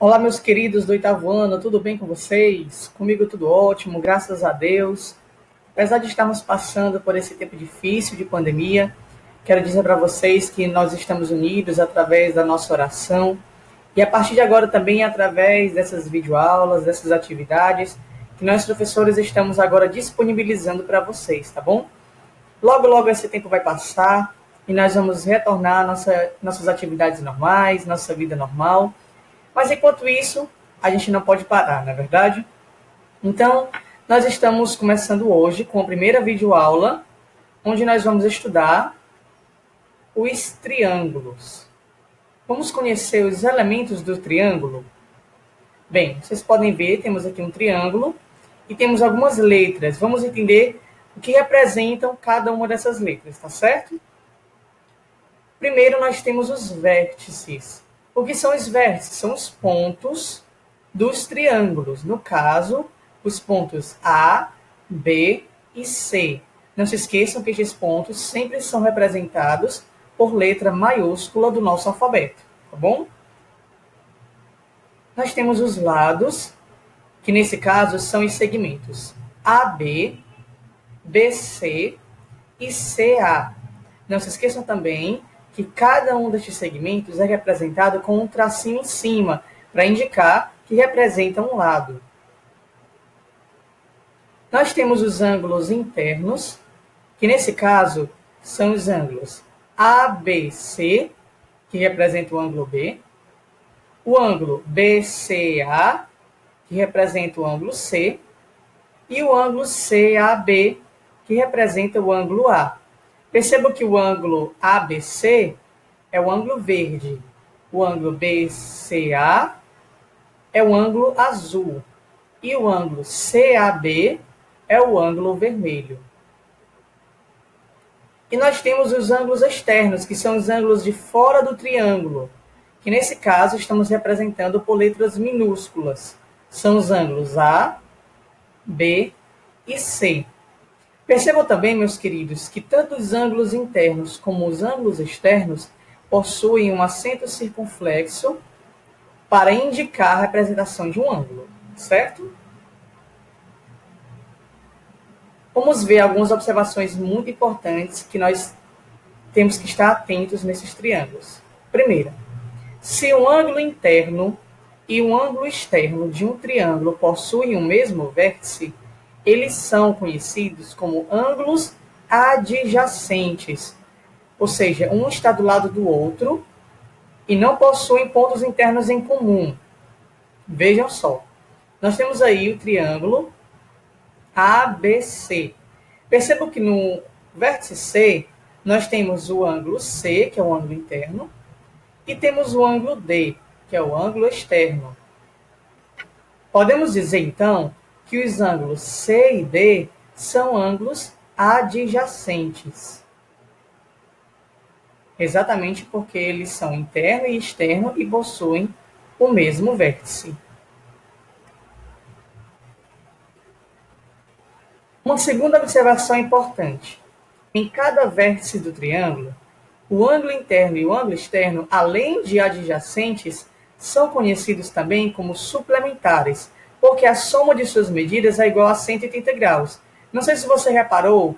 Olá, meus queridos do oitavo ano, tudo bem com vocês? Comigo tudo ótimo, graças a Deus. Apesar de estarmos passando por esse tempo difícil de pandemia, quero dizer para vocês que nós estamos unidos através da nossa oração e a partir de agora também através dessas videoaulas, dessas atividades que nós professores estamos agora disponibilizando para vocês, tá bom? Logo, logo esse tempo vai passar e nós vamos retornar às nossas atividades normais, nossa vida normal. Mas enquanto isso, a gente não pode parar, não é verdade? Então, nós estamos começando hoje com a primeira videoaula, onde nós vamos estudar os triângulos. Vamos conhecer os elementos do triângulo? Bem, vocês podem ver, temos aqui um triângulo e temos algumas letras. Vamos entender o que representam cada uma dessas letras, tá certo? Primeiro, nós temos os vértices. O que são os vértices? São os pontos dos triângulos. No caso, os pontos A, B e C. Não se esqueçam que estes pontos sempre são representados por letra maiúscula do nosso alfabeto, tá bom? Nós temos os lados, que nesse caso são os segmentos AB, BC e CA. Não se esqueçam também que cada um destes segmentos é representado com um tracinho em cima, para indicar que representa um lado. Nós temos os ângulos internos, que nesse caso são os ângulos ABC, que representa o ângulo B, o ângulo BCA, que representa o ângulo C, e o ângulo CAB, que representa o ângulo A. Perceba que o ângulo ABC é o ângulo verde, o ângulo BCA é o ângulo azul e o ângulo CAB é o ângulo vermelho. E nós temos os ângulos externos, que são os ângulos de fora do triângulo, que nesse caso estamos representando por letras minúsculas. São os ângulos A, B e C. Percebam também, meus queridos, que tanto os ângulos internos como os ângulos externos possuem um acento circunflexo para indicar a representação de um ângulo, certo? Vamos ver algumas observações muito importantes que nós temos que estar atentos nesses triângulos. Primeira, se um ângulo interno e um ângulo externo de um triângulo possuem o mesmo vértice, eles são conhecidos como ângulos adjacentes, ou seja, um está do lado do outro e não possuem pontos internos em comum. Vejam só, nós temos aí o triângulo ABC. Percebam que no vértice C, nós temos o ângulo C, que é o ângulo interno, e temos o ângulo D, que é o ângulo externo. Podemos dizer, então, que os ângulos C e D são ângulos adjacentes. Exatamente porque eles são interno e externo e possuem o mesmo vértice. Uma segunda observação importante. Em cada vértice do triângulo, o ângulo interno e o ângulo externo, além de adjacentes, são conhecidos também como suplementares, porque a soma de suas medidas é igual a 180 graus. Não sei se você reparou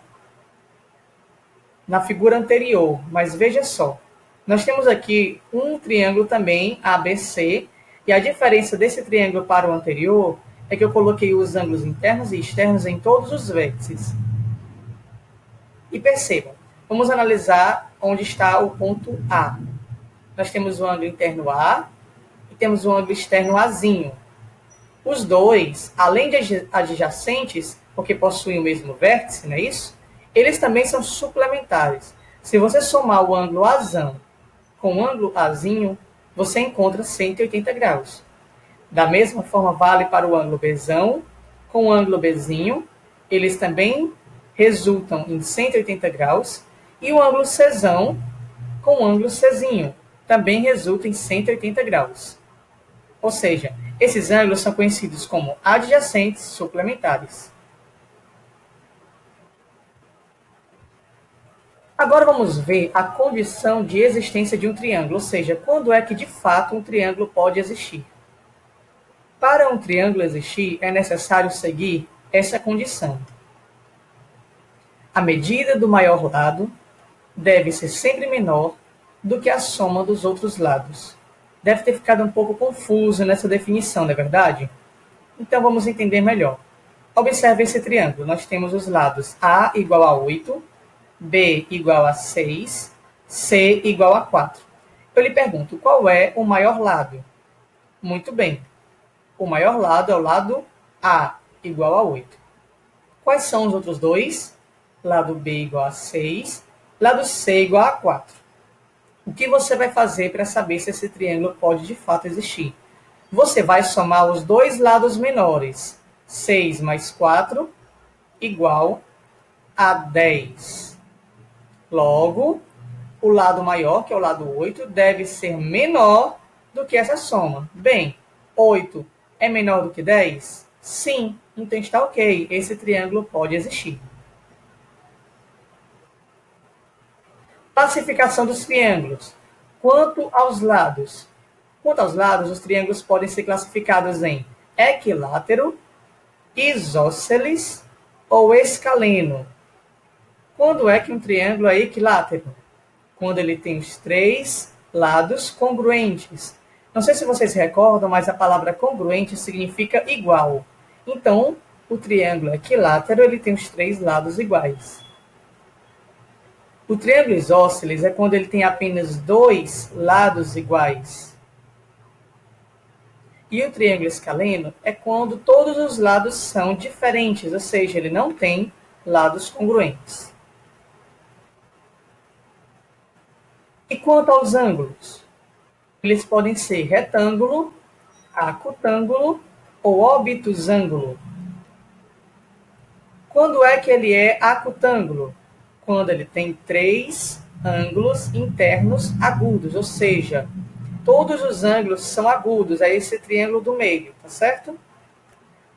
na figura anterior, mas veja só. Nós temos aqui um triângulo também, ABC, e a diferença desse triângulo para o anterior é que eu coloquei os ângulos internos e externos em todos os vértices. E percebam, vamos analisar onde está o ponto A. Nós temos o ângulo interno A e temos o ângulo externo Azinho. Os dois, além de adjacentes, porque possuem o mesmo vértice, não é isso? Eles também são suplementares. Se você somar o ângulo Azão com o ângulo Azinho, você encontra 180 graus. Da mesma forma, vale para o ângulo Bzão com o ângulo Bzinho. Eles também resultam em 180 graus. E o ângulo Czão com o ângulo Czinho também resulta em 180 graus. Ou seja, esses ângulos são conhecidos como adjacentes suplementares. Agora vamos ver a condição de existência de um triângulo, ou seja, quando é que de fato um triângulo pode existir. Para um triângulo existir, é necessário seguir essa condição. A medida do maior lado deve ser sempre menor do que a soma dos outros lados. Deve ter ficado um pouco confuso nessa definição, não é verdade? Então vamos entender melhor. Observe esse triângulo. Nós temos os lados A igual a 8, B igual a 6, C igual a 4. Eu lhe pergunto, qual é o maior lado? Muito bem. O maior lado é o lado A, igual a 8. Quais são os outros dois? Lado B igual a 6, lado C igual a 4. O que você vai fazer para saber se esse triângulo pode de fato existir? Você vai somar os dois lados menores. 6 mais 4 igual a 10. Logo, o lado maior, que é o lado 8, deve ser menor do que essa soma. Bem, 8 é menor do que 10? Sim, então está ok. Esse triângulo pode existir. Classificação dos triângulos. Quanto aos lados, os triângulos podem ser classificados em equilátero, isósceles ou escaleno. Quando é que um triângulo é equilátero? Quando ele tem os três lados congruentes. Não sei se vocês recordam, mas a palavra congruente significa igual. Então, o triângulo equilátero ele tem os três lados iguais. O triângulo isósceles é quando ele tem apenas dois lados iguais. E o triângulo escaleno é quando todos os lados são diferentes, ou seja, ele não tem lados congruentes. E quanto aos ângulos? Eles podem ser retângulo, acutângulo ou obtusângulo. Quando é que ele é acutângulo? Quando ele tem três ângulos internos agudos, ou seja, todos os ângulos são agudos, é esse triângulo do meio, tá certo?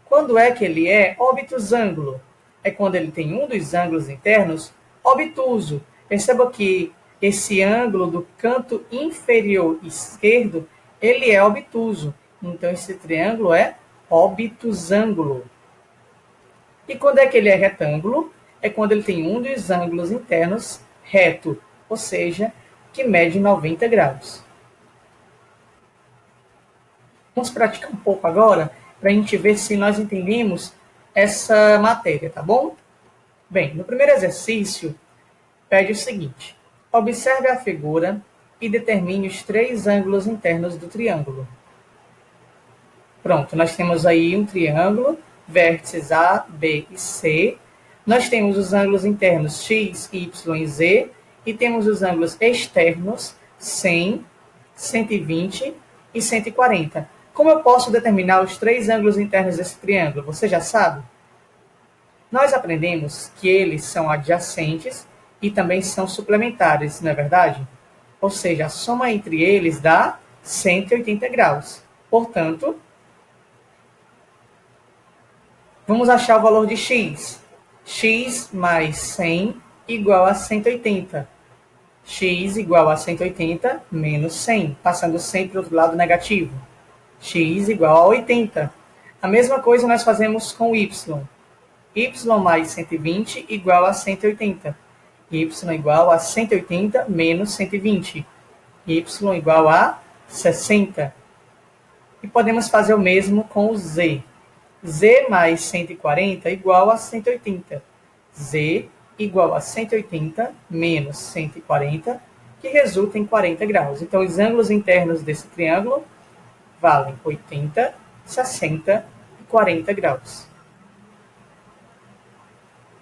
Quando é que ele é obtusângulo? É quando ele tem um dos ângulos internos obtuso. Perceba que esse ângulo do canto inferior esquerdo, ele é obtuso. Então, esse triângulo é obtusângulo. E quando é que ele é retângulo? É quando ele tem um dos ângulos internos reto, ou seja, que mede 90 graus. Vamos praticar um pouco agora, para a gente ver se nós entendemos essa matéria, tá bom? Bem, no primeiro exercício, pede o seguinte. Observe a figura e determine os três ângulos internos do triângulo. Pronto, nós temos aí um triângulo, vértices A, B e C. Nós temos os ângulos internos x, y e z. E temos os ângulos externos 100, 120 e 140. Como eu posso determinar os três ângulos internos desse triângulo? Você já sabe? Nós aprendemos que eles são adjacentes e também são suplementares, não é verdade? Ou seja, a soma entre eles dá 180 graus. Portanto, vamos achar o valor de x. X mais 100 igual a 180. X igual a 180 menos 100, passando sempre para o lado negativo. X igual a 80. A mesma coisa nós fazemos com y. Y mais 120 igual a 180. Y igual a 180 menos 120. Y igual a 60. E podemos fazer o mesmo com o z. Z mais 140 igual a 180. Z igual a 180 menos 140, que resulta em 40 graus. Então, os ângulos internos desse triângulo valem 80, 60 e 40 graus.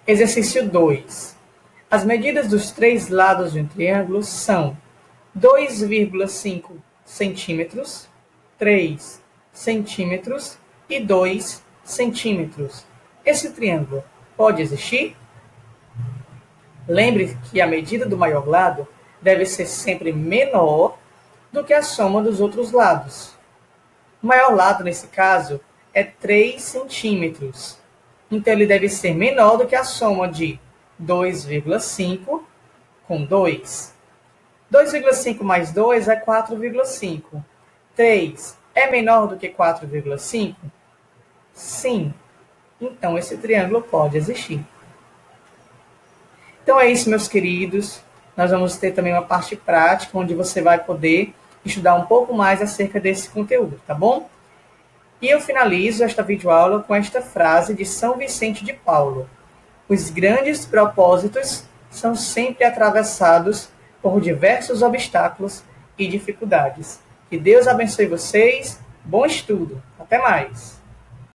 Exercício 2. As medidas dos três lados de um triângulo são 2,5 centímetros, 3 centímetros e 2 centímetros. Esse triângulo pode existir? Lembre que a medida do maior lado deve ser sempre menor do que a soma dos outros lados. O maior lado, nesse caso, é 3 centímetros. Então, ele deve ser menor do que a soma de 2,5 com 2. 2,5 mais 2 é 4,5. 3 é menor do que 4,5? Sim. Então, esse triângulo pode existir. Então, é isso, meus queridos. Nós vamos ter também uma parte prática, onde você vai poder estudar um pouco mais acerca desse conteúdo, tá bom? E eu finalizo esta videoaula com esta frase de São Vicente de Paulo: os grandes propósitos são sempre atravessados por diversos obstáculos e dificuldades. Que Deus abençoe vocês. Bom estudo. Até mais.